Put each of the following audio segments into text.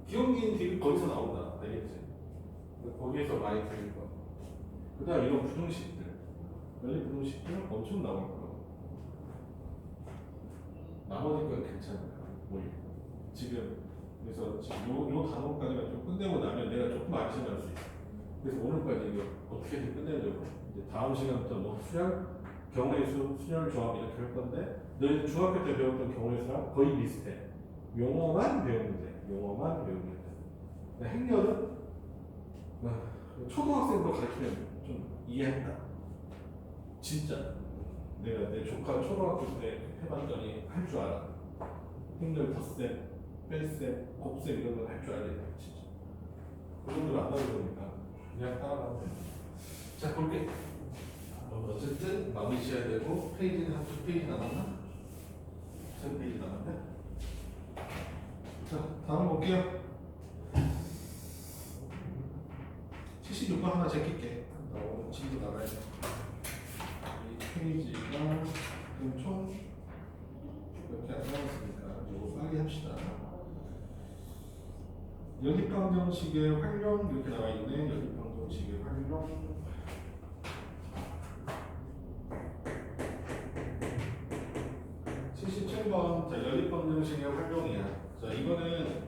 기울기는 되게 거기서 나온다. 알겠지? 거기에서 많이 들릴 거야. 그 다음 이런 부등식들. 연립 부등식들 엄청 나올 거야. 나머지 건 괜찮아요. 뭐 지금 그래서 지금 요 단어까지만 좀 끝내고 나면 내가 조금 안심할 수 있어. 그래서 오늘까지 이거 어떻게든 끝내려고. 이제 다음 시간부터 뭐 수열, 경우의 수, 순열 조합 이렇게 할 건데 너희들 중학교 때 배웠던 경우의 수랑 거의 비슷해. 용어만 배우면 돼. 용어만 배우면 돼. 행렬은 초등학생도 가르치면 좀 이해한다. 진짜. 내가 내 조카 초등학교 때 해봤더니 할 줄 알아. 행렬 덧셈, 뺄셈, 곱셈 이런 걸 할 줄 알겠다. 진짜. 그 정도로 안 하는 거니까 그냥 따라가면 돼. 자, 볼게. 어쨌든 마무리 지어야 되고 페이지는 한 2페이지 남았나? 3페이지 남았네. 자, 다음 볼게요. 76번 하나 제낄게. 나 오늘 집도 나가야 돼. 이 페이지가 그럼 총 이렇게 안 나왔으니까 이거 빨리 합시다. 연립방정식의 활용 이렇게 나와 있네. 연립방정식의 활용. 77번 자, 연립방정식의 활용이야. 자, 이거는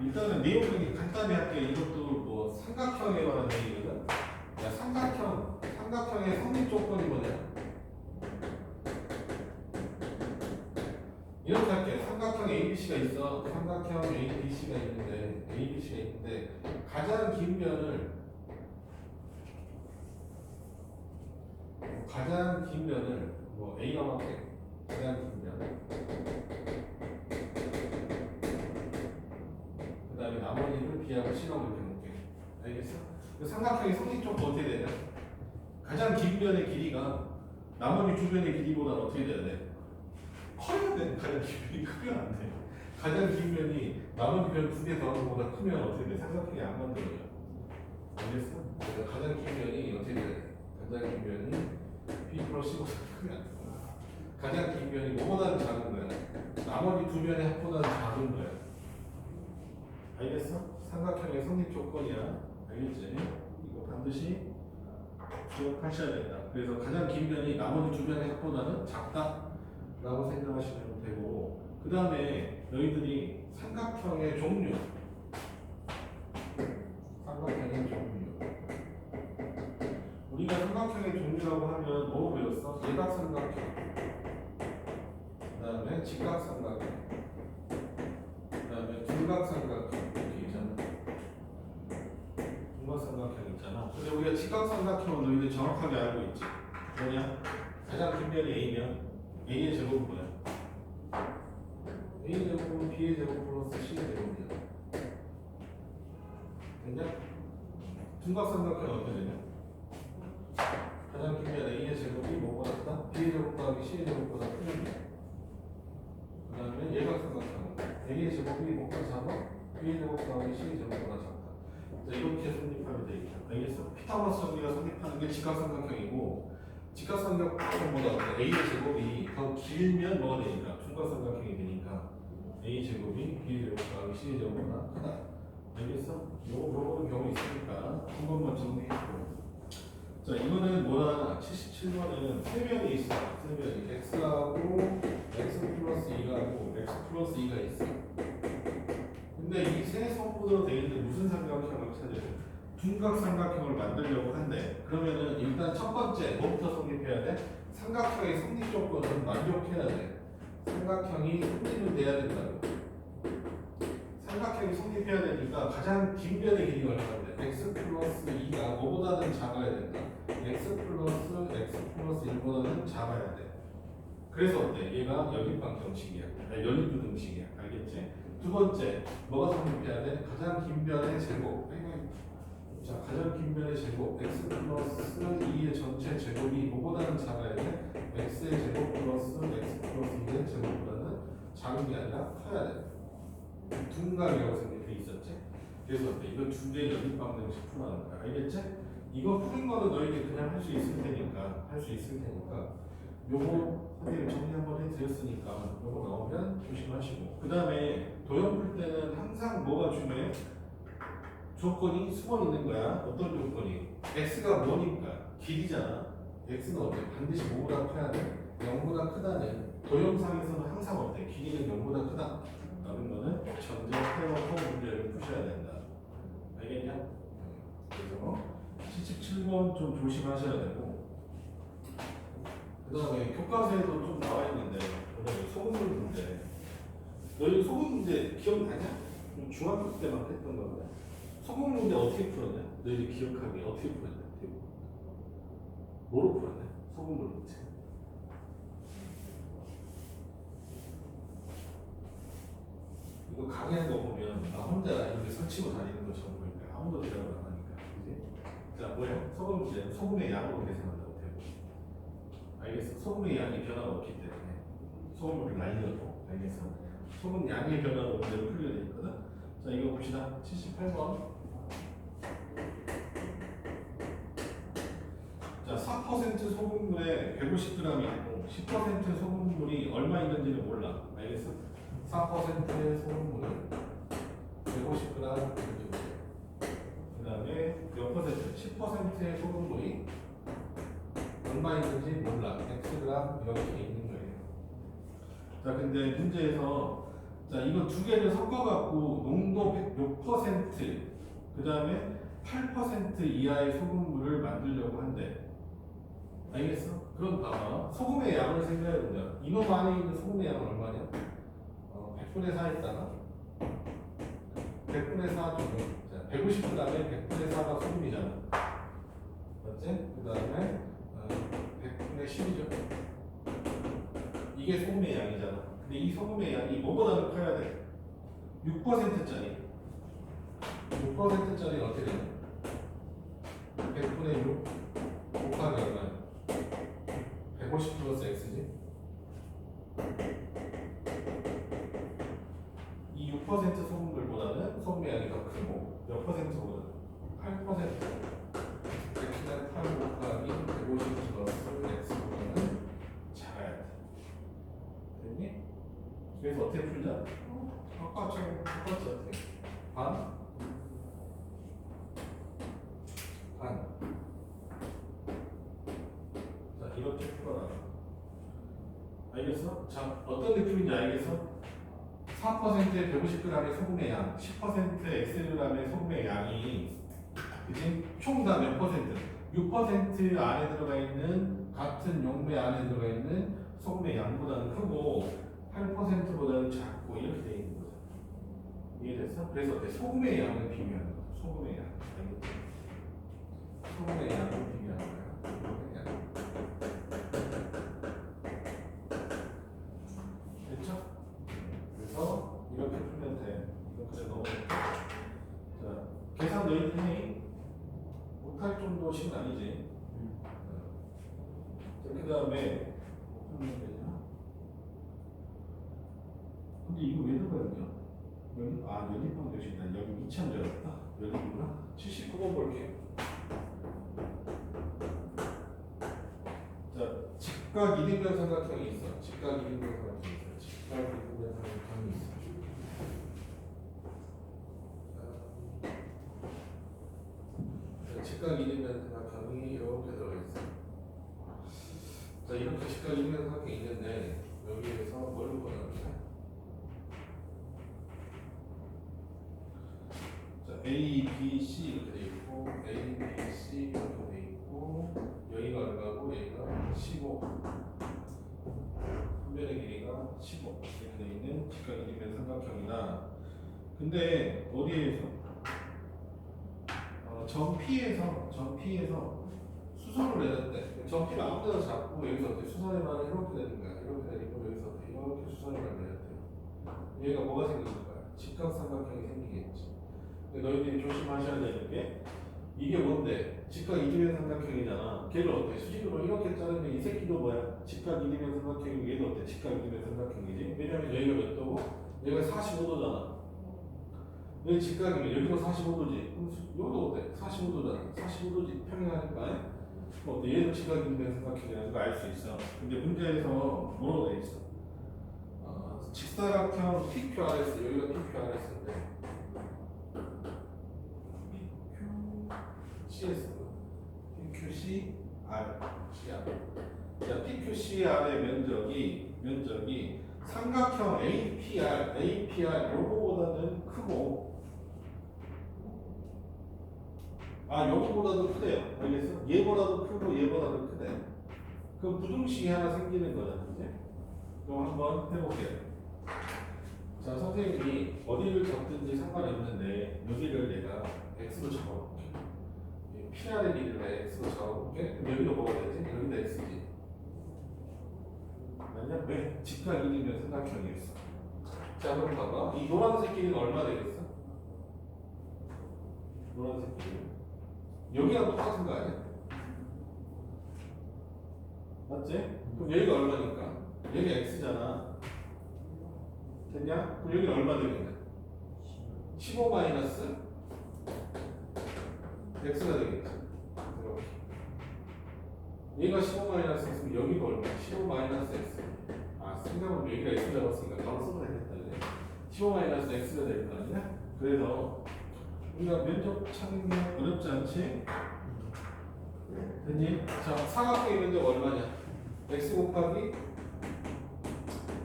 일단은 내용 되게 간단히 할게. 이것도 뭐 삼각형에 관한 얘기거든. 야, 삼각형의 성립 조건이 뭐냐? 이렇게 할게. 삼각형 ABC가 있어. 삼각형 ABC가 있는데 가장 긴 면을 뭐 A라고 할게. 가장 긴 면. 그 다음에 나머지를 B하고 C라고 이렇게 놓을게. 알겠어? 그 삼각형의 성립 조건 어떻게 되냐? 가장 긴 면의 길이가 나머지 두 면의 길이보다 어떻게 돼야 돼? 커야 돼. 가장 긴 면이 크면 안 돼. 가장 긴 면이 나머지 면 두 개 더하는 것보다 크면 어떻게 돼? 삼각형이 안 만들어져. 알겠어? 그래서 가장 긴 면이 어떻게 돼? 가장 긴 면이 B 플러스 C보다 크면 안 돼. 가장 긴 면이 뭐보다는 작은 거야. 나머지 두 면의 합보다는 작은 거야. 알겠어? 삼각형의 성립 조건이야. 알겠지? 이거 반드시 기억하셔야 된다. 그래서 가장 긴 면이 나머지 두 면의 합보다는 작다 라고 생각하시면 되고, 그 다음에 너희들이 삼각형의 종류 우리가 삼각형의 종류라고 하면 뭐 배웠어? 예각삼각형, 그 다음에 직각삼각형, 그 다음에 둘각삼각형 이렇게 있잖아. 둘각삼각형 있잖아. 근데 우리가 직각삼각형은 너희들 정확하게 알고 있지. 뭐냐? 가장 긴 면이 A면 A의 제곱은 뭐야? A의 제곱은 B의 제곱 플러스 C의 제곱이야. 됐냐? 둔각삼각형은 어떻게 되냐? 가장 긴 면 A의 제곱이 뭐보다 크다? B의 제곱 더하기 C의 제곱보다 크면 돼. 그 다음에 예각삼각형은 A의 제곱이 뭐보다 작아? B의 제곱 더하기 C의 제곱보다 작다. 자, 이렇게 성립하면 되겠죠. 알겠어? 피타고라스 정리가 성립하는 게 직각삼각형이고, 직각삼각형보다 A의 제곱이 더 길면 뭐가 되니까? 둔각삼각형이 되니까 A 제곱이 B의 제곱 더하기 C의 제곱보다 크다. 알겠어? 요거는 경우 있으니까 한 번만 정리해주고. 자, 이거는 뭐라 77번은 세 면이 있어. 세 면이 x하고 x 플러스 2하고 x 플러스 2가 있어. 근데 이 세 성분으로 되어 있는 무슨 삼각형을 찾아야 돼? 둔각삼각형을 만들려고 한대. 그러면은 일단 첫 번째 뭐부터 성립해야 돼? 삼각형의 성립 조건은 만족해야 돼. 삼각형이 성립은 돼야 된다고. 삼각형이 성립해야 되니까 가장 긴 면의 길이가 얼마인데? x 플러스 2가 뭐보다는 작아야 된다. x 플러스 1보다는 작아야 돼. 그래서 어때? 얘가 연립방정식이야. 연립부등식이야. 알겠지? 두 번째, 뭐가 성립해야 돼? 가장 긴 면의 제곱. 자, 가장 긴 면의 제곱 x 플러스 2의 전체 제곱이 뭐보다는 작아야 돼? x의 제곱 플러스 x 플러스 2의 제곱보다는 작은 게 아니라 커야 돼. 둔각이라고 생각돼 있었지? 그래서 어때? 이거 두 개의 연립방정식 풀어가는 거야. 알겠지? 이거 푸는 거는 너희들 그냥 할 수 있을 테니까 요거 선생님 정리 한번 해드렸으니까 요거 나오면 조심하시고, 그 다음에 도형 풀 때는 항상 뭐가 중요해? 조건이 숨어 있는 거야. 어떤 조건이? x가 뭐니까? 길이잖아. x는 어때? 반드시 뭐보다 커야 돼? 0보다 크다는 도형상에서는 항상 어때? 길이는 0보다 크다. 라는 거는 전제 테러 문제를 푸셔야 된다. 알겠냐? 그래서 77번 좀 조심하셔야 되고, 그 다음에 교과서에도 좀 나와 있는데, 오늘 소금물 문제. 너희 소금 문제 기억나냐? 중학교 때만 했던 건데. 소금 문제 어떻게 풀었냐? 너희들 기억하기 어떻게 풀었냐? 뭐로 풀었냐? 소금물 문제. 이거 강의하는 거 보면 나 혼자 이렇게 설치고 다니는 것처럼 보니까 아무도 대답을 안 하니까, 그지? 자, 뭐예요? 소금 문제는 소금의 양으로 계산한다고 돼요. 알겠어? 소금의 양이 변화가 없기 때문에 소금물을 날려도, 알겠어? 소금 양의 변화로 문제를 풀려야 되거든. 자, 이거 봅시다. 78번. 자, 4% 소금물에 150g이 있고 10% 소금물이 얼마 있는지는 몰라. 알겠어? 4%의 소금물을 150g 이렇게 보세요. 그 다음에 몇 퍼센트? 10%의 소금물이 얼마 있는지 몰라. 100g 이렇게 있는 거예요. 자, 근데 문제에서 자, 이거 두 개를 섞어갖고 농도 몇 퍼센트, 그 다음에 8% 이하의 소금물을 만들려고 한대. 알겠어? 그럼 봐봐. 소금의 양을 생각해보자. 이놈 안에 있는 소금의 양은 얼마냐? 100분의 4 했다가 100분의 4 중에 150g에 100분의 4가 소금이잖아. 맞지? 그 다음에 100분의 10이죠. 이게 소금의 양이잖아. 근데 이 소금의 양이 뭐보다는 커야 돼? 6%짜리. 6%짜리는 어떻게 되냐? 100분의 6 곱하기 얼마야? 150 플러스 x지? 이 6% 소금물보다는 소금의 양이 더 크고 몇 퍼센트보다? 8%. x는 8 곱하기 150 플러스 x보다는 작아야 돼. 됐니? 그래서 어떻게 풀자? 똑같이 어떻게? 반? 반. 자, 이렇게 풀어라. 알겠어? 자, 어떤 느낌인지 알겠어? 4%의 150g의 소금의 양, 10%의 xg의 소금의 양이, 그치? 총 다 몇 퍼센트? 6% 안에 들어가 있는, 같은 용매 안에 들어가 있는 소금의 양보다는 크고 8%보다는 작고 이렇게 되어 있는 거죠. 이해됐어? 그래서 어때? 소금의 양을 비교하는 거야. 소금의 양. 알겠지? 소금의 양을 비교하는 거야. 소금의 양. 됐죠? 그래서 이렇게 풀면 돼. 이렇게 넘어갈게. 자, 계산 너희들 해. 못할 정도씩은 아니지. 자, 그 다음에 풀면 되냐? 근데 이거 왜 들어가냐? 여기? 아, 연립방 대신에 여기 이참 들어갔다. 여기구나. 79번 볼게요. 자, 직각 이등변 삼각형이 있어. 직각 이등변 삼각형이 있어. 직각 이등변 삼각형이 있어. 자, 직각 이등변 삼각형이 이렇게 들어가 있어. 자, 이렇게 직각 이등변 삼각형이 있는데 여기에서 뭘 보냐면 A, B, C 이렇게 돼 있고 A, B, C 이렇게 돼 있고 여기가 얼마고 여기가 15 분변의 길이가 15 이렇게 돼 있는 직각 이등변 삼각형이다. 근데 어디에서? 점 P에서 수선을 내는데 점 P를 아무 데나 잡고 여기서 어떻게 수선의 말은 이렇게 되는 거야. 이렇게 되고 여기서 어떻게 이렇게 수선의 말을 내야 돼요. 여기가 뭐가 생길 거야? 직각 삼각형이 생기겠지. 너희들이 조심하셔야 되는 게 이게 뭔데? 직각 이등변 삼각형이잖아. 걔를 어때? 수직으로 이렇게 자르면 이 새끼도 뭐야? 직각 이등변 삼각형이고 얘도 어때? 직각 이등변 삼각형이지. 왜냐면 여기가 몇 도고? 여기가 45도잖아. 여기 직각이면 여기도 45도지. 여기도 어때? 45도잖아. 45도지. 평행하니까. 얘는 지각인데 삼각형이라는 거 알 수 있어. 근데 문제에서 뭐라고 돼 있어? 직사각형 PQRS, 여기가 PQRS인데 CS, PQCR, CR. 자, PQCR의 면적이 삼각형 APR 요거보다는 크고, 요거보다도 크대요. 알겠어? 얘보다도 크고 얘보다도 크대. 그럼 부등식이 하나 생기는 거잖아, 이제. 그럼 한번 해볼게요. 자, 선생님이 어디를 적든지 상관이 없는데 여기를 내가 x로 잡아볼게. PR의 길이를 x로 잡아볼게. 그럼 여기도 뭐가 되지? 여기도 x지. 맞냐? 왜? 직각 1이면 삼각형이었어. 자, 그럼 봐봐. 이 노란색 길이가 얼마 되겠어? 노란색 길이. 여기랑 똑같은 거 아니야? 맞지? 그럼 여기가 얼마니까? 여기 x잖아. 됐냐? 그럼 여기는 얼마 되겠냐? 15 마이너스 x가 되겠지. 이렇게. 얘가 15 마이너스 x면 여기가 얼마? 15 마이너스 x. 생각보다 여기가 x 잡았으니까 바로 써도 되겠다. 그래. 15 마이너스 x가 될 거 아니야? 그래서 우리가 면적 찾는 게 어렵지 않지? 됐니? 자, 사각형의 면적 얼마냐? x 곱하기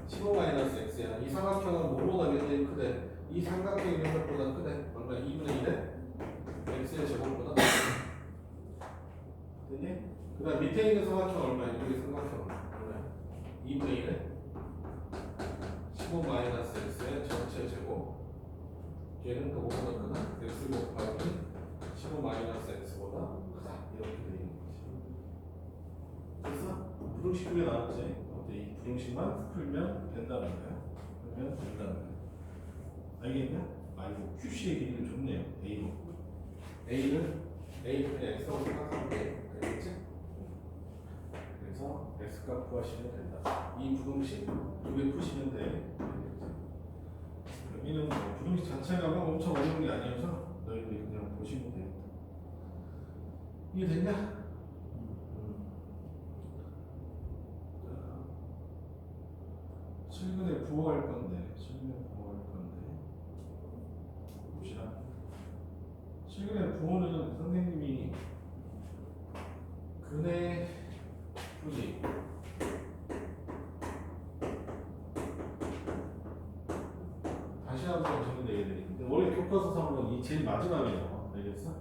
15 마이너스 x야. 이 삼각형은 뭐보다 면적이 크대? 이 삼각형의 면적보다 크대. 얼마? 2분의 1에 x의 제곱보다 됐니? 그 다음 밑에 있는 삼각형 얼마야? 여기 삼각형 얼마야? 2분의 1에 15 마이너스 x의 전체 제곱. 얘는 또 뭐보다 크다? x 곱하기 15 마이너스 x보다 크다. 이렇게 돼 있는 거지. 됐어? 부등식 두 개 나왔지? 이 부등식만 풀면 된다는 거야. 풀면 된다는 거야. 알겠냐? 이거 QC의 길이는 좋네요. A를 그냥 X하고 생각하면 돼. 알겠지? 그래서 X값 구하시면 된다. 이 부등식 두 개 푸시면 돼. 여기는 뭐 부등식 자체가 막 엄청 어려운 게 아니어서 너희들이 그냥 보시면 되겠다. 이해됐냐? 실근에 부호할 건데, 봅시다. 실근의 부호는 선생님이 근의 그지? 다시 한번 정리되게 되는데 원래 교과서상으로는 이 제일 마지막에 나와. 알겠어?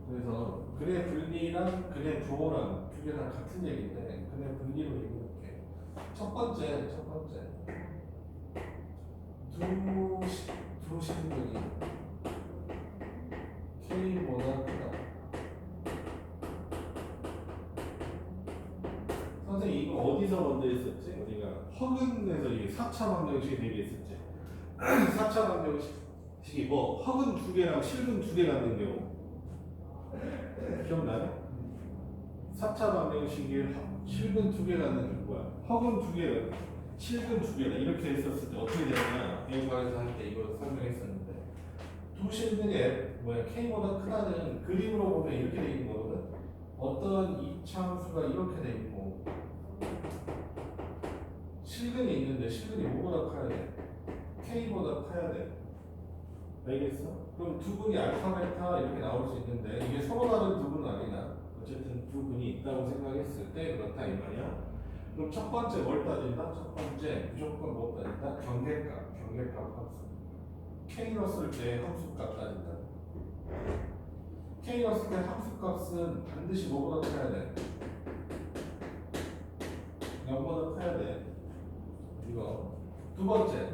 그래서 근의 분리랑 근의 부호랑 두 개 다 같은 얘기인데 근의 분리로 얘기할게. 첫 번째 두 실근이 K보다 크다. 선생님 이거 어디서 먼저 했었지? 우리가 허근에서 이게 4차 방정식이 되겠었지. 4차 방정식이 뭐 허근 두 개랑 실근 두 개 갖는 경우 기억나요? 4차 방정식이 실근 두 개 갖는 경우 뭐야? 허근 두 개, 실근 두 개다 이렇게 했었을 때 어떻게 되느냐? 배우관에서 할 때 이거 설명했었는데 두 실근이 K보다 크다는 그림으로 보면 이렇게 돼 있는 거거든. 어떤 이차함수가 이렇게 돼 있고 실근이 있는데 실근이 뭐보다 커야 돼? K보다 커야 돼. 알겠어? 그럼 두 분이 알파, 베타 이렇게 나올 수 있는데 이게 서로 다른 두 분은 아니나 어쨌든 두 분이 있다고 생각했을 때 그렇다 이 말이야. 그럼 첫 번째 뭘 따진다? 첫 번째 무조건 뭐 따진다? 경계값 함수. K 넣었을 때 함수값 따진다. K 넣었을 때 함수값은 반드시 뭐보다 커야 돼? 0보다 커야 돼. 이거 두 번째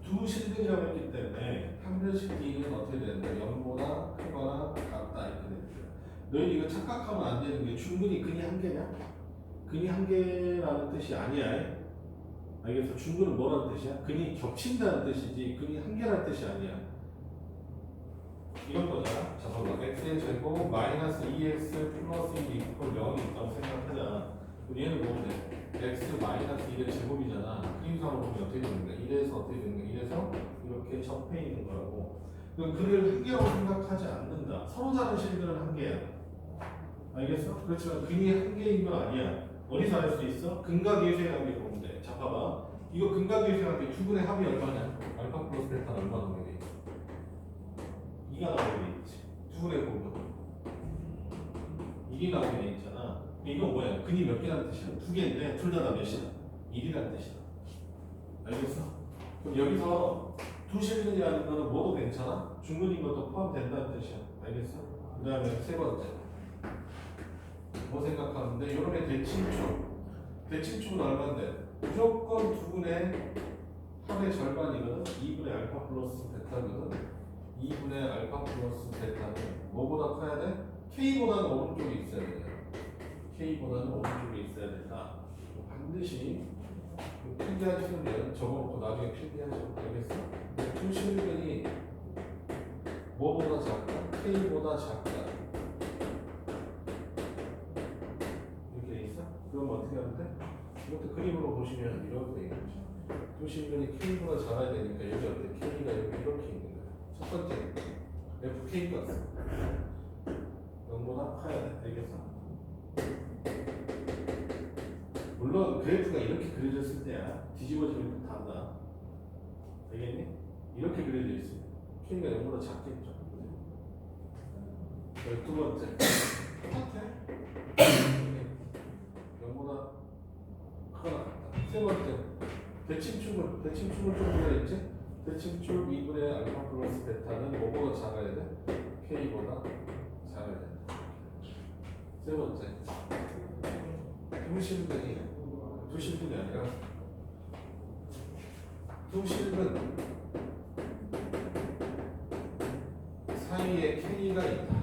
두 실근이라고 했기 때문에 판별식 D는 어떻게 되는데 0보다 크거나 같다 이렇게 됩니다. 너희 이거 착각하면 안 되는 게 중근이 근이 한 개냐? 근이 한 개라는 뜻이 아니야. 알겠어? 중근은 뭐라는 뜻이야? 근이 겹친다는 뜻이지 근이 한 개라는 뜻이 아니야. 이런 거잖아. 자, 봐봐. x의 제곱 마이너스 2x 플러스 1이 이퀄 0이 있다고 생각하자. 그럼 얘는 뭐래? x 마이너스 1의 제곱이잖아. 그림상으로 보면 어떻게 되는 거야? 1에서 어떻게 되는 거야? 1에서 이렇게 접해 있는 거라고. 그럼 그를 한 개라고 생각하지 않는다. 서로 다른 실근은 한 개야. 알겠어? 그렇지만 근이 한 개인 건 아니야. 어디서 알 수 있어? 근각계수의 관계 보면 돼. 자 봐봐. 이거 근각계수의 관계 두 분의 합이 얼마냐? 알파 플러스 베타는 얼마 나오게 돼 있어? 2가 나오게 돼 있지. 두 분의 곱은 이게 나오게 돼 있잖아. 이거 뭐야? 근이 몇 개라는 뜻이야? 두 개인데 둘 다 몇이야? 1이라는 뜻이야. 알겠어? 그럼 여기서 두실근이라는 거는 뭐도 괜찮아? 중근인 것도 포함된다는 뜻이야. 알겠어? 그 다음에 세 번째 뭐 생각하는데 요놈의 대칭축은 얼마인데? 무조건 두 분의 합의 절반이거든. 2분의 알파 플러스 베타거든. 2분의 알파 플러스 베타는 뭐보다 커야 돼? K보다는 오른쪽에 있어야 돼. K보다는 오른쪽에 있어야 된다. 반드시 필기하시면 적어놓고 나중에 필기하시면 되겠어? 두실근이 뭐보다 작다? K보다 작다. 이렇게 돼 있어? 그럼 어떻게 하면 돼? 이것도 그림으로 보시면 이렇게 되겠죠. 두실근이 K보다 작아야 되니까 여기 어때? K가 여기 이렇게 있는 거야. 첫 번째 FK 값 0보다 커야 돼. 알겠어? 물론 그래프가 이렇게 그려졌을 때야 뒤집어지면 좀 달라. 되겠니? 이렇게 그려져 있어요. K가 0보다 작겠죠. 두 번째 똑같아. 0보다 크거나 같다. 세 번째 대칭축은 좀 그려있지? 대칭축 2분의 알파 플러스 베타는 뭐보다 작아야 돼? K보다 작아야 돼. 세 번째 두실근이 아니라 두실근 사이에 K가 있다.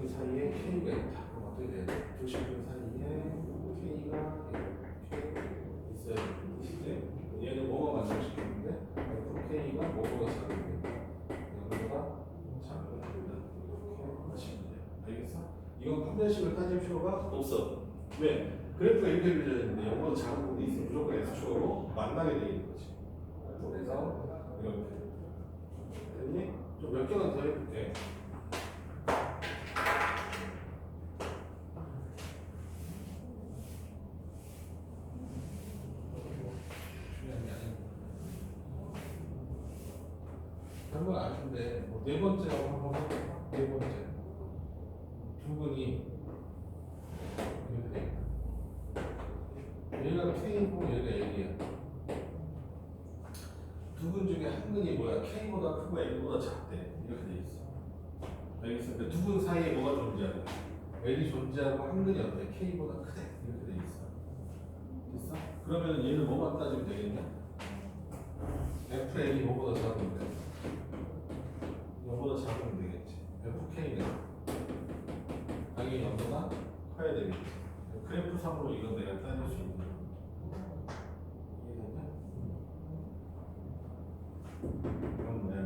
두 사이에 K가 있다. 그럼 어떻게 돼야 돼? 두실근 사이에 K가 이렇게 있어야 되는 뜻이지. 얘는 뭐가 만족시키는데 K가 뭐보다 작은데 0보다 작은 이렇게 하시면 돼요. 알겠어? 이건 판별식을 따질 필요가 없어. 왜? 그래프가 이렇게 그려져 있는데 0보다 작은 부분이 있으면 무조건 S축으로 만나게 돼 있는 거지. 그래서 이렇게 됐니? 좀 몇 개만 더 해볼게. 별건 아닌데 뭐 네 번째라고 한번 해볼까? 네 번째 두 분이 이렇게 돼 있다. 얘가 K고 얘가 L이야. 두 분 중에 한 분이 뭐야? K보다 크고 L보다 작대. 이렇게 돼 있어. 알겠어? 그러니까 두 분 사이에 뭐가 존재하고 L이 존재하고 한 분이 어때? K보다 크대. 이렇게 돼 있어. 됐어? 그러면 얘를 뭐만 따지면 되겠냐? FL이 뭐보다 작은데 0보다 작으면 되겠지. FK는 당연히 0보다 커야 되겠지. 그래프상으로 이건 내가 따질 수 있는 거야. 이해되냐? 그럼 뭐야?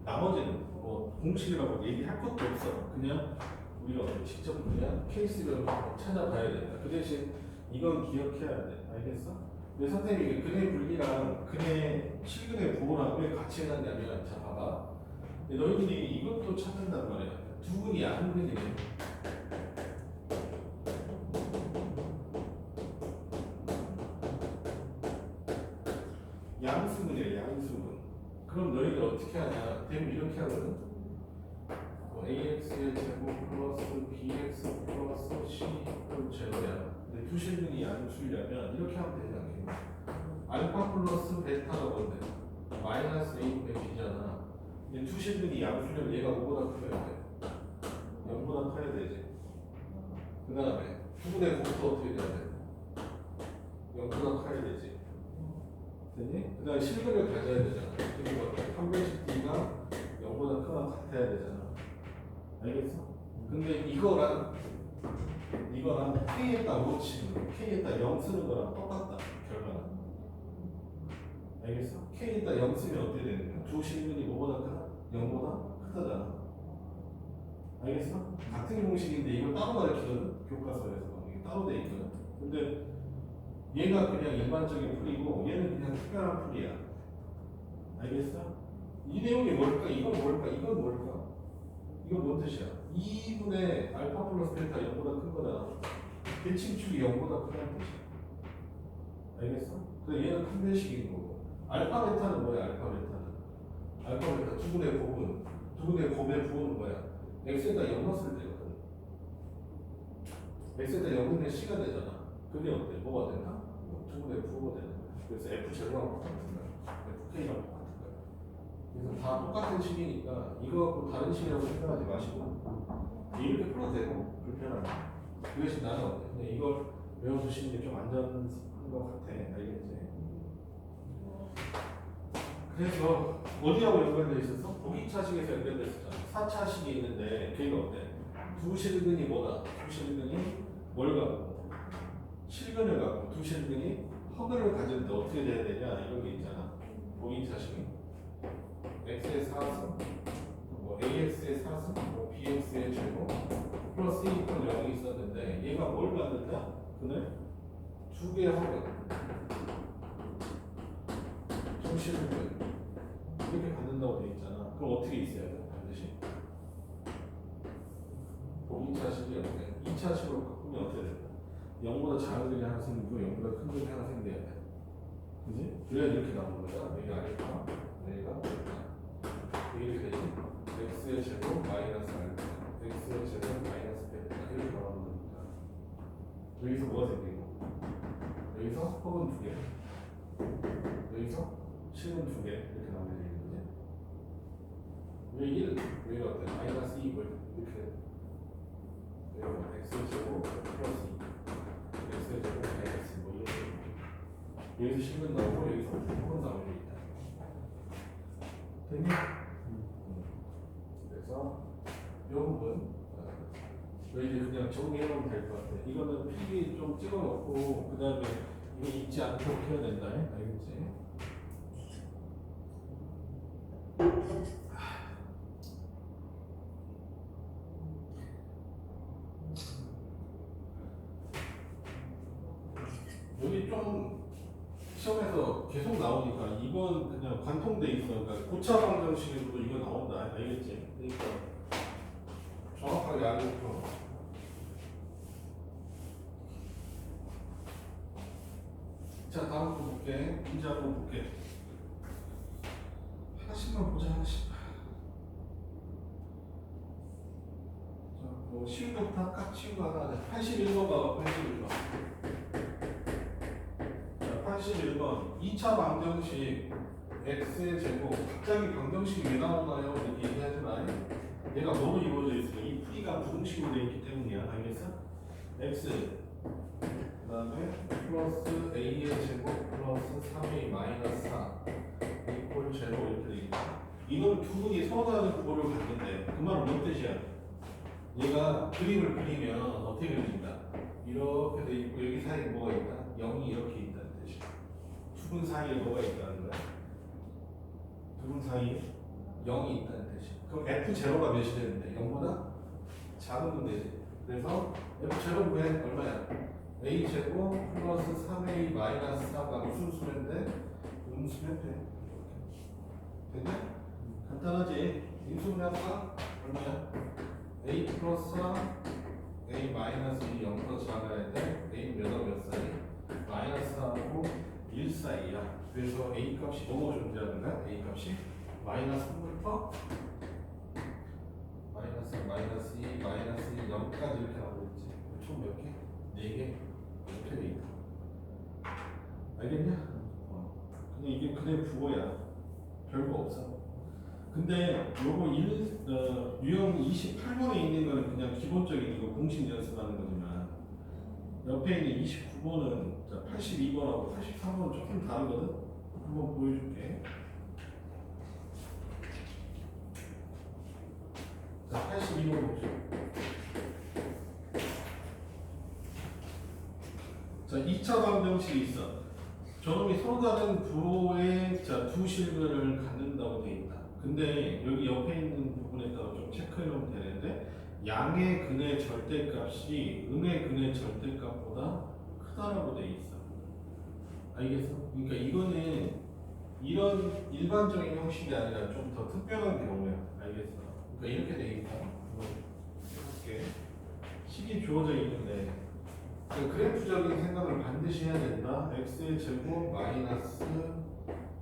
나머지는 뭐 공식이라고 얘기할 것도 없어. 그냥 우리가 직접 그냥 케이스를 찾아봐야 된다. 그 대신 이건 기억해야 돼. 알겠어? 근데 선생님이 근의 분리랑 근의 실근의 부호랑 왜 같이 해놨냐면, 자 봐봐. 너희들이 이것도 찾는단 말이야. 두 분이 한 분이네. 양수분이야, 양수분. 그럼 너희들 어떻게 하냐? 되면 이렇게 하거든. AX의 제곱 플러스 BX 플러스 C는 제로야. 근데 두 실근이 양수려면 이렇게 하면 되잖아. 알파 플러스 베타가 뭔데? 마이너스 A분의 B잖아. 근데 두 실근이 양수려면 얘가 5보다 커야 돼. 0보다 커야 되지. 그 다음에 두분의 곱도 어떻게 돼야 돼? 0보다 커야 되지. 됐니? 그 다음에 실근을 가져야 되잖아. 그리고 판별식 D가 0보다 크거나 같아야 되잖아. 알겠어? 근데 이거랑 K에다 5 치는 거, K에다 0 쓰는 거랑 똑같다. 결과는. 알겠어? K에다 0 쓰면 어떻게 되는 거야? 두 실근이 뭐보다 크다? 0보다 크다잖아. 알겠어? 같은 공식인데 이걸 따로 가르치거든? 교과서에서. 이게 따로 돼 있거든? 근데 얘가 그냥 일반적인 풀이고 얘는 그냥 특별한 풀이야. 알겠어? 이 내용이 뭘까? 이건 뭘까? 이건 뭘까? 이건 뭔 뜻이야? 2분의 알파 플러스 베타 0보다 큰 거잖아. 대칭축이 0보다 크다는 뜻이야. 알겠어? 그래서 얘는 판별식인 거고. 알파 베타는 뭐야? 알파 베타는 알파 베타 두분의 곱은 두분의 곱의 부호는 뭐야? x에다 0 넣었을 때거든. x에다 0 넣으면 c가 되잖아. 그게 어때? 뭐가 된다? 두분의 부호가 되는 거야. 그래서 f 제로랑 똑같은 거야. fk랑 똑같은 거야. 그래서 다 똑같은 식이니까 이거 갖고 다른 식이라고 생각하지 마시고 이렇게 풀어도 되고 불편하네. 그 대신 나는 어때? 그냥 이걸 외워두시는 게 좀 안전한 것 같아. 알겠지? 그래서 어디하고 연관되어 있었어? 보기차식에서 연관되어 있었잖아. 4차식이 있는데 걔가 어때? 두 실근이 뭐다? 두 실근이 뭘 갖고? 실근을 갖고 두 실근이 허근을 가지는데 어떻게 돼야 되냐? 이런 게 있잖아. 보기차식이 x의 4승 뭐 ax의 4승 뭐 bx의 제곱 플러스 2 이퀄 0이 있었는데 얘가 뭘 갖는다? 그네? 두 개의 허근 정실근 이렇게 갖는다고 돼 있잖아. 그럼 어떻게 있어야 돼? 반드시 보기차식이 어때? 2차식으로 바꾸면 어떻게 될까? 0보다 작은 글이 하나 생기고 0보다 큰 글이 하나 생겨야 돼. 그지? 그래야 이렇게 나오는 거야. 여기가 알파, 여기가 베타. 이렇게 되지? x의 제곱 마이너스 알파, x의 제곱 마이너스 베타 이렇게 나오는 거니까. 여기서 뭐가 생기고? 여기서 허근 두 개, 여기서 실근 두 개 이렇게 나오는 거지. 왜 1? 왜 어때? 마이너스 2을 이렇게 여기가 x의 제곱 플러스 2 x의 제곱 마이너스 뭐 이렇게 여기서 실근 나오고 여기서 허근 나오는 게 있다. 됐냐? 그래서 이 부분 왜 이제 그냥 정리해놓으면 될 것 같아. 이거는 필기 좀 찍어놓고 그 다음에 이거 잊지 않도록 해야 된다. 알겠지? 여기 좀 시험에서 계속 나오니까 이번 그냥 관통돼 있어. 그러니까 고차 방정식으로 이거 나온다. 알겠지? 그러니까 정확하게 알고. 자, 다음 거 볼게. 문제 한번 볼게. 하나씩만 보자, 하나씩. 자, 뭐 쉬운 거부터 할까? 쉬운 거 하나 하자. 81번 봐봐, 81번. 자, 81번. 2차 방정식 x의 제곱. 갑자기 방정식이 왜 나오나요? 이렇게 얘기하지 마. 얘가 뭐로 이루어져 있어? 이 풀이가 부등식으로 되어 있기 때문이야. 알겠어? x 그 다음에 플러스 a의 제곱 플러스 3a 마이너스 4 이퀄 제로 이렇게 되겠다. 이걸 두 분이 서로 다른 구호를 갖는데 그 말은 뭔 뜻이야? 얘가 그림을 그리면 어떻게 그린다? 이렇게 돼 있고 여기 사이에 뭐가 있다? 0이 이렇게 있다는 뜻이야. 두 분 사이에 뭐가 있다는 거야? 두 분 사이에 0이 있다는 뜻이야. 그럼 f0가 몇이 되는데? 0보다 작으면 되지. 그래서 f0은 왜 얼마야? a 제곱 플러스 3a 마이너스 4가 무슨 수인데? 음수면 돼. 됐냐? 간단하지? 인수분해할까? 얼마야? a 플러스 4 a 마이너스 2 0보다 작아야 돼. a 몇 사이? 마이너스 4하고 1 사이야. 그래서 a 값이 뭐뭐 존재하는 거야? a 값이 마이너스 3부터 마이너스 2, 마이너스 2, 0까지 이렇게 나오고 있지. 총 몇 개? 4개. 이렇게 돼 있다. 알겠냐? 근데 이게 그대 부호야. 별거 없어. 근데 요거 유형 28번에 있는 거는 그냥 기본적인 이거 공식 연습하는 거지만 옆에 있는 29번은 82번하고 83번은 조금 다르거든? 한번 보여줄게. 자, 82번 봅시다. 자, 2차 방정식이 있어. 저놈이 서로 다른 부호의 두 실근을 갖는다고 돼 있다. 근데 여기 옆에 있는 부분에다가 좀 체크해보면 되는데 양의 근의 절대값이 음의 근의 절대값보다 크다라고 돼 있어. 알겠어? 그러니까 이거는 이런 일반적인 형식이 아니라 좀 더 특별한 경우야. 알겠어? 그러니까 이렇게 돼 있다. 이렇게 식이 주어져 있는데 그 그래프적인 생각을 반드시 해야 된다. x의 제곱 마이너스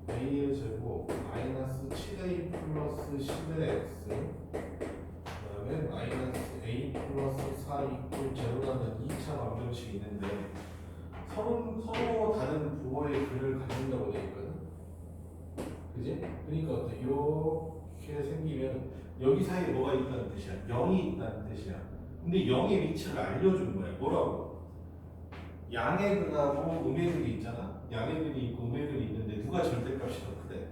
a의 제곱 마이너스 7a 플러스 10의 x 그다음에 마이너스 a 플러스 4 이퀄 제로라는 2차 방정식이 있는데 서로 다른 부호의 글을 가진다고 되어 있거든. 그지? 그러니까 어때? 이렇게 생기면 여기 사이에 뭐가 있다는 뜻이야? 0이 있다는 뜻이야. 근데 0의 위치를 알려준 거야. 뭐라고? 양의 근하고 음의 근이 있잖아. 양의 근이 있고 음의 근이 있는데 누가 절대값이 더 크대?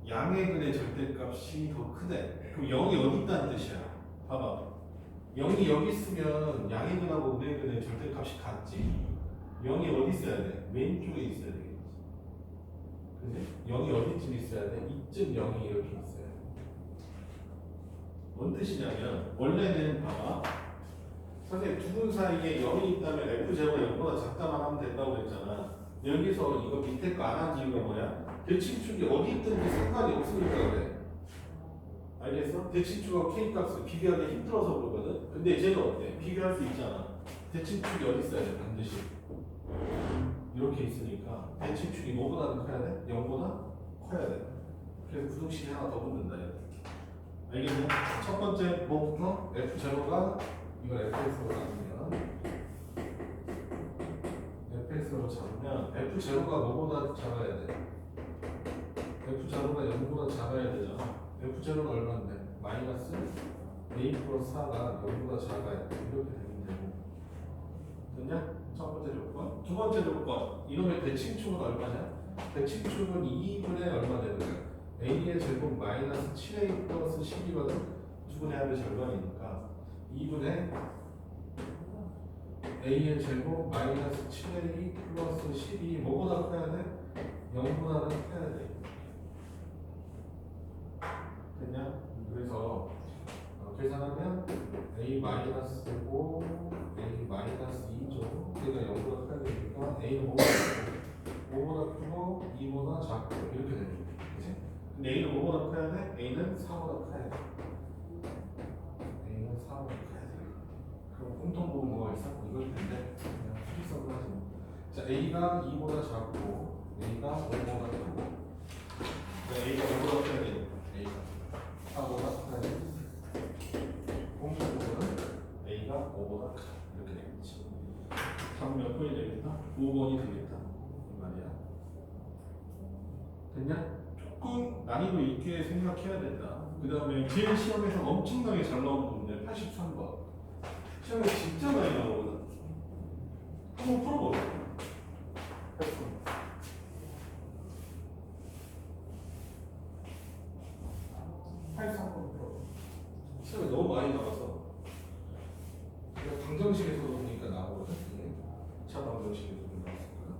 양의 근의 절대값이 더 크대. 그럼 0이 어디 있다는 뜻이야? 봐봐. 0이 여기 있으면 양의 근하고 음의 근의 절대값이 같지. 0이 어디 있어야 돼? 왼쪽에 있어야 되겠지. 그지? 0이 어디쯤 있어야 돼? 이쯤 0이 이렇게 있어야 돼. 뭔 뜻이냐면 원래는 봐봐. 선생님 두 분 사이에 0이 있다면 F제곱가 0보다 작다만 하면 된다고 그랬잖아. 여기서 이거 밑에 거 안 한 이유가 뭐야? 대칭축이 어디 있든지 상관이 없으니까 그래. 알겠어? 대칭축과 K값을 비교하기 힘들어서 그러거든. 근데 쟤는 어때? 비교할 수 있잖아. 대칭축이 어디 있어야 돼? 반드시 이렇게 있으니까 대칭축이 뭐보다는 커야 돼? 0보다 커야 돼. 그래서 부등식이 하나 더 붙는다. 알겠냐? 첫 번째 뭐부터? F제로가 이걸 fx로 잡으면 fx로 잡으면 f제로가 뭐보다 작아야 돼? f제로가 0보다 작아야 되잖아. f제로가 얼마인데? 마이너스 a 플러스 4가 0보다 작아야 돼. 이렇게 되면 되고. 됐냐? 첫 번째 조건. 두 번째 조건. 이놈의 대칭축은 얼마냐? 대칭축은 2분의 얼마 되는 거야? a의 제곱 마이너스 7a 플러스 12거든. 2분의 합의 절반이니까 2분의 a의 제곱 마이너스 7a 플러스 12 뭐보다 커야 돼? 0보다는 커야 돼. 됐냐? 그래서 계산하면 a 마이너스 5 a 마이너스 2죠. 그러니까 0보다 커야 되니까 a는 5보다 크고 2보다 작고 이렇게 되는 거지. 그치? 근데 a는 5보다 커야 돼? a는 4보다 커야 돼. a는 4보다 커야 돼. 그럼 공통부호 뭐가 있어? 이걸 텐데 그냥 수직선으로 하지 뭐. 자, a가 2보다 작고 a가 5보다 크고 a가 5보다 커야 돼. a가 4보다 커야 돼. 공통부호는 a가 5보다 크다. 이렇게 되겠지. 답은 몇 번이 되겠다? 5번이 되겠다. 이 말이야. 됐냐? 조금 난이도 있게 생각해야 된다. 그 다음에 제일 시험에서 엄청나게 잘 나오는 문제 83번. 시험에 진짜 많이 나오거든. 한번 풀어보자. 83번 풀어. 시험에 너무 많이 나와서 방정식에서 보니까 나오거든. 차 방정식에서 나왔을까?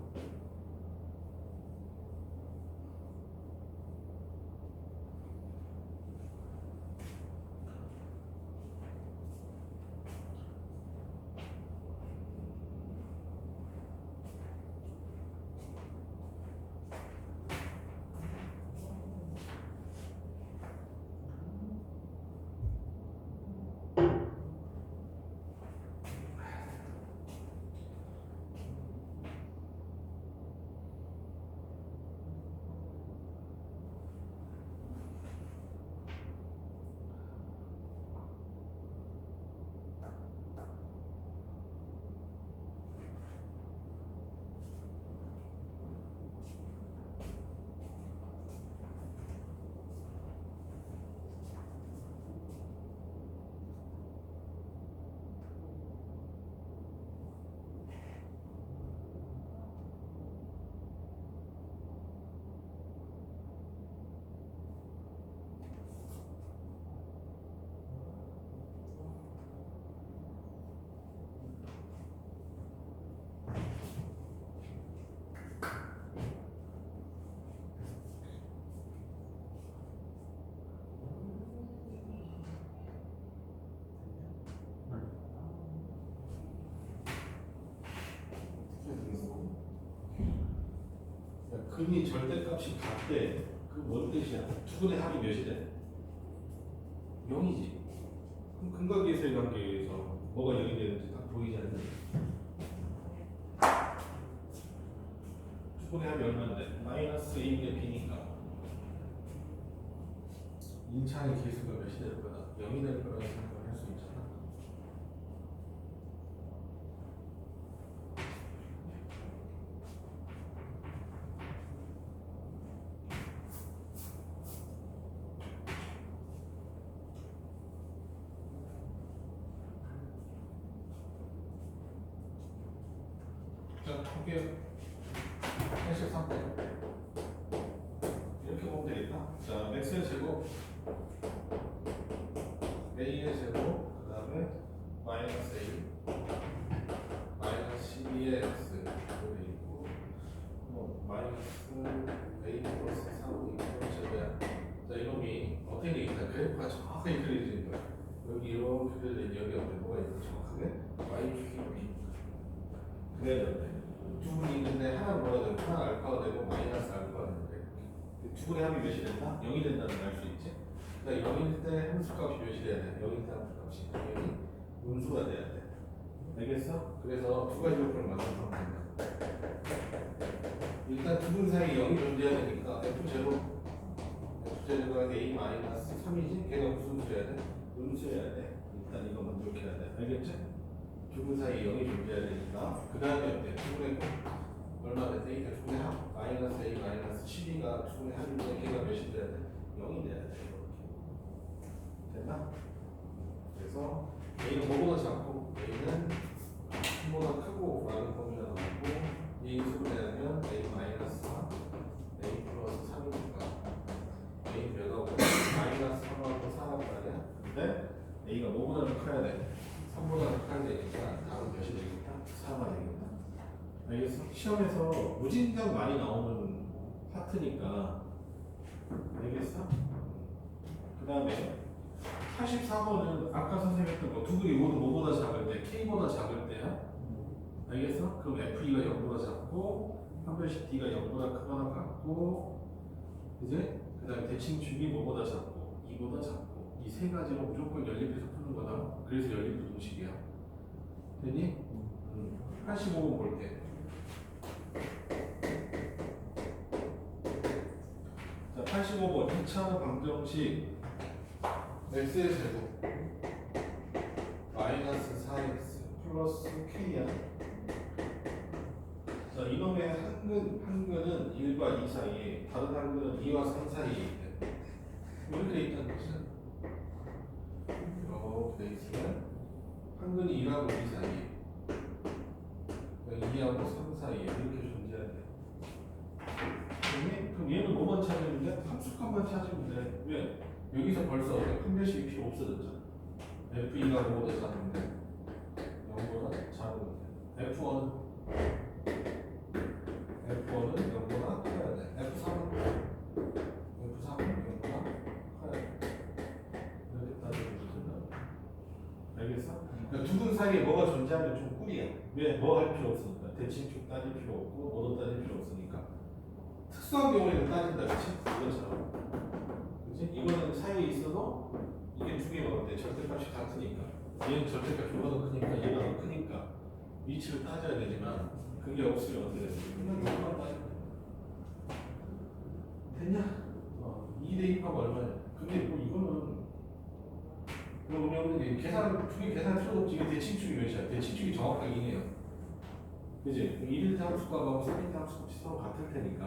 근이 절대값이 같대. 그 뭔 뜻이야? 두 분의 합이 몇이 돼? 0이지. 그럼 근각계수의 관계에서 뭐가 0이 되는지 딱 보이지 않니? 주분의 합이 얼마인데? 마이너스 A분의 B니까 인차의 계수가 몇이 될 거다? 0이 될 거라고 생각을 할 수 있잖아. 자, 볼게요. 83번. 이렇게 보면 되겠다. 자, x의 제곱, a의 제곱, 그 다음에 마이너스 a, 마이너스 12의 x 이렇게 있고, 뭐 마이너스 a 플러스 3이 제곱야. 자, 이놈이 어떻게 되겠다? 그래프가 정확하게 그려지는 거야. 여기 이렇게 그려져 여기 어디 뭐가 있고 정확하게 y축이 그래야 돼. 두 분이 있는데 하나 뭐가 되고 하나 알파가 되고 마이너스 알파가 되는데 두 분의 합이 몇이 된다? 0이 된다는 걸 알 수 있지? 그러니까 0일 때 함수값이 몇이 돼야 돼? 0일 때 함수값이 당연히 음수가 돼야 돼. 알겠어? 그래서 두 가지 요건을 만들면 된다. 일단 두 분 사이에 0이 존재해야 되니까 F제곱가 A 마이너스 3이지? 걔가 무슨 수여야 돼? 음수여야 돼. 일단 이거 먼저 이렇게 해야 돼. 알겠지? 두 분 사이에 0이 존재해야 되니까 그 다음에 어때? 두 분의 얼마 돼? A 두 분의 합 마이너스 A 마이너스 12가 두 분의 합인데 걔가 몇이 돼야 돼? 0이 돼야 돼. 이렇게 됐나? 그래서 A는 뭐보다 작고 A는 3보다 크고 라는 범위가 나오고 이 수를 내면 A 마이너스 4 A 플러스 3이니까 A 몇 하고 마이너스 3하고 4하고 말이야. 근데 A가 뭐보다는 커야 돼. 3보다 커야 되니까 다음 몇이 되겠다? 4가 되겠다. 알겠어? 시험에서 무진장 많이 나오는 파트니까 알겠어? 그 다음에 84번은 아까 선생님 했던 거 두근이 모두 뭐보다 작을 때 K보다 작을 때야. 알겠어? 그럼 FE가 0보다 작고 한 변씩 D가 0보다 크거나 같고 이제 그 다음에 대칭축이 뭐보다 작고 2보다 작고 이 세 가지로 무조건 연립해서 푸는 거다. 그래서 연립부동식이야. 됐니? 85번 볼게. 자, 85번 2차 방정식 x의 제곱 마이너스 4x 플러스 k야. 자, 이놈의 한근은 1과 2 사이에 다른 한근은 2와 3 사이에 있대. 이렇게 돼 있다는 것은 이렇게 돼 있으면 한근이 1하고 2 사이에 2하고 3 사이에 이렇게 존재해야 돼. 그럼 얘는 뭐만 찾으면 돼? 함수값만 찾으면 돼. 왜? 여기서 벌써 한 배씩 필요 없어졌잖아. F2가 뭐보다 작은데 0보다 작으면 돼. F1은 0보다 커야 돼. F3은 0보다 커야 돼. 이렇게 따지면 되잖아. 알겠어? 그러니까 두 분 사이에 뭐가 존재하면 좀 꿀이야. 왜? 뭐 할 필요 없으니까. 대칭축 따질 필요 없고 뭐도 따질 필요 없으니까. 특수한 경우에는 따진다, 그치? 이것처럼. 그치? 이거는 사이에 있어도 이게 두 개가 어때? 절대값이 같으니까. 얘는 절대값이 뭐가 더 크니까 얘가 더 크니까 위치를 따져야 되지만 그게 없으면 어떻게 되지? 그냥 이거만 따지면 돼. 됐냐? 2 대입하면 얼마냐? 근데 뭐 이거는 그럼 우리 계산, 두개 계산 필요도 없지. 이게 대칭축이 몇이야? 대칭축이 정확하게 2네요. 그지? 1일 함수값하고 3일 함수값이 서로 같을 테니까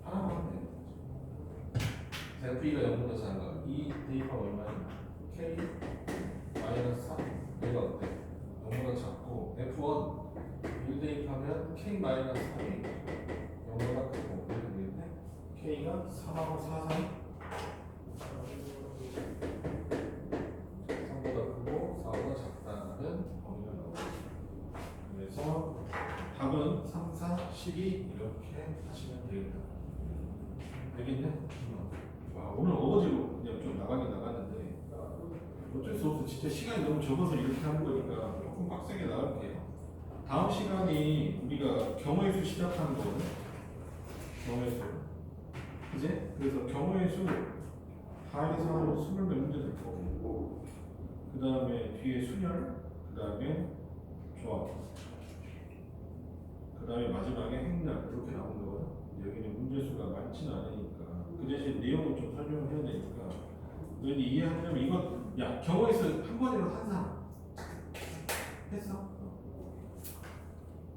하나만 하면 돼. F가 0보다 작은 거 2 대입하면 얼마야? K 마이너스 3 얘가 어때? 0보다 작고 F1 1 대입하면 K 마이너스 3이 0보다 크고 이렇게 되겠네. K가 3하고 4 사이 3보다 크고 4보다 작다는 범위가 나오고 그래서 답은 3, 4, 12 이렇게 하시면 되겠다. 알겠네? 와, 오늘 어거지로 그냥 좀 나가긴 나갔는데 어쩔 수 없어. 진짜 시간이 너무 적어서 이렇게 하는 거니까 조금 빡세게 나갈게요. 다음 시간이 우리가 경우의 수 시작하는 거거든. 경우의 수. 그지? 그래서 경우의 수 다 해서 20몇 문제 될 거고 그 다음에 뒤에 순열, 그 다음에 조합, 그 다음에 마지막에 행렬 이렇게 나오는 거거든. 여기는 문제수가 많지는 않으니까 그 대신 내용을 좀 설명을 해야 되니까 너희들 이해하려면 이건 야 경우에서 한 번이라도 한 사람 했어?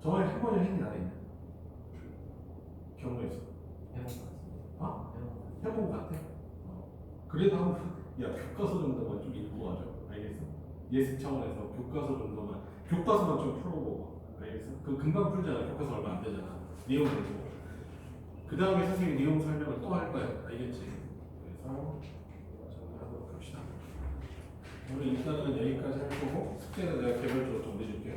정말 한 번이라도 했니 안 했냐? 경우에서 어? 해본 것 같아? 그래도 한번 야 교과서 정도만 좀 읽고 와줘. 알겠어? 예습 차원에서 교과서 정도만 교과서만 좀 풀어보고. 알겠어? 그 금방 풀잖아. 교과서 얼마 안 되잖아. 내용 들고 그 다음에 선생님이 내용 설명을 또 할 거야. 알겠지? 그래서 정리하도록 합시다. 오늘 일단은 여기까지 할 거고 숙제는 내가 개별적으로 좀 내줄게요.